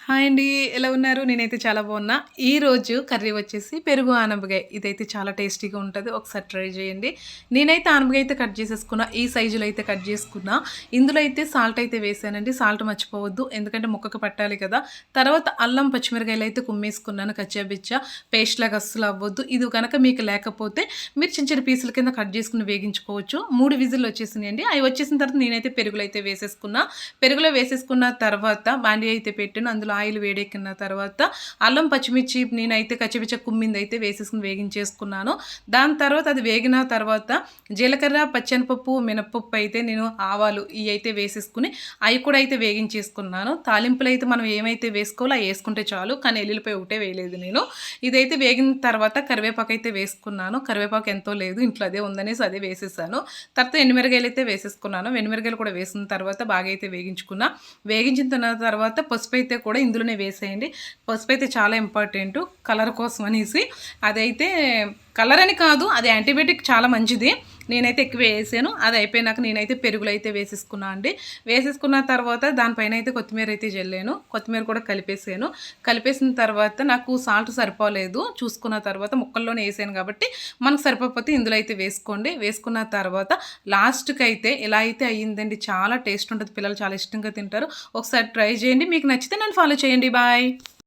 Hi అండి. ఎలా ఉన్నారు? నేనైతే చాలా బాగున్నా. ఈరోజు కర్రీ వచ్చేసి పెరుగు ఆనపకాయ. ఇదైతే చాలా టేస్టీగా ఉంటది. ఒకసారి ట్రై చేయండి. నేనైతే ఆనపకాయ అయితే కట్ చేసేసుకున్నా. ఈ సైజులో అయితే కట్ చేసుకున్నా. ఇందులో అయితే సాల్ట్ అయితే వేసానండి. సాల్ట్ మర్చిపోవద్దు. ఎందుకంటే ముక్కకు పట్టాలి కదా! తర్వాత అల్లం, పచ్చిమిరకాయలు అయితే కుమ్మేసుకున్నాను కచ్చాబిచ్చా. పేస్ట్ లాగా అస్సలు అవ్వద్దు. ఇది గనక మీకు లేకపోతే మీరు చిన్న చిన్న పీసుల కింద కట్ చేసుకొని వేగించుకోవచ్చు. 3 విజిల్లు వచ్చేసినాయండి. అవి వచ్చేసిన తర్వాత నేనైతే పెరుగులో అయితే వేసేసుకున్నా. పెరుగులో వేసేసుకున్న తర్వాత బాండీ అయితే పెట్టాను. అందులో ఆయిల్ వేడెక్కిన తర్వాత అల్లం, పచ్చిమిర్చి నేనైతే కచ్చపిచ్చ కుమ్మిందైతే వేసేసుకొని వేగించేసుకున్నాను. దాని తర్వాత అది వేగిన తర్వాత జీలకర్ర, పచ్చెనపప్పు, మినపప్పు అయితే నేను ఆవాలు ఇవి అయితే వేసేసుకుని అవి కూడా అయితే వేగించేసుకున్నాను. తాలింపులు అయితే మనం ఏమైతే వేసుకోవాలో అవి వేసుకుంటే చాలు. కానీ ఎల్లుల్లిపాయ ఒకటే వేయలేదు నేను. ఇదైతే వేగిన తర్వాత కరివేపాకు అయితే వేసుకున్నాను. కరివేపాకు ఎంతో లేదు, ఇంట్లో అదే ఉందనేసి అదే వేసేసాను. తర్వాత ఎండుమిరగాయలు అయితే వేసేసుకున్నాను. ఎండుమిరగాయలు కూడా వేసిన తర్వాత బాగా అయితే వేగించుకున్నా. వేగించిన తర్వాత పసుపు అయితే కూడా ఇందులోనే వేసేయండి. పసుపు అయితే చాలా ఇంపార్టెంట్ కలర్ కోసం అనేసి. అదైతే కలర్ అని కాదు, అది యాంటీబయాటిక్ చాలా మంచిది. నేనైతే ఎక్కువ వేసాను. అది అయిపోయినాక నేనైతే పెరుగులు అయితే వేసేసుకున్నా అండి. వేసేసుకున్న తర్వాత దానిపైన అయితే కొత్తిమీర అయితే జల్లాను. కొత్తిమీర కూడా కలిపేసాను. కలిపేసిన తర్వాత నాకు సాల్ట్ సరిపోలేదు. చూసుకున్న తర్వాత ముక్కల్లోనే వేసాను కాబట్టి మనకు సరిపోకపోతే ఇందులో అయితే వేసుకోండి. వేసుకున్న తర్వాత లాస్ట్కి అయితే ఇలా అయితే అయ్యిందండి. చాలా టేస్ట్ ఉంటుంది. పిల్లలు చాలా ఇష్టంగా తింటారు. ఒకసారి ట్రై చేయండి. మీకు నచ్చితే నన్ను ఫాలో చేయండి. బాయ్.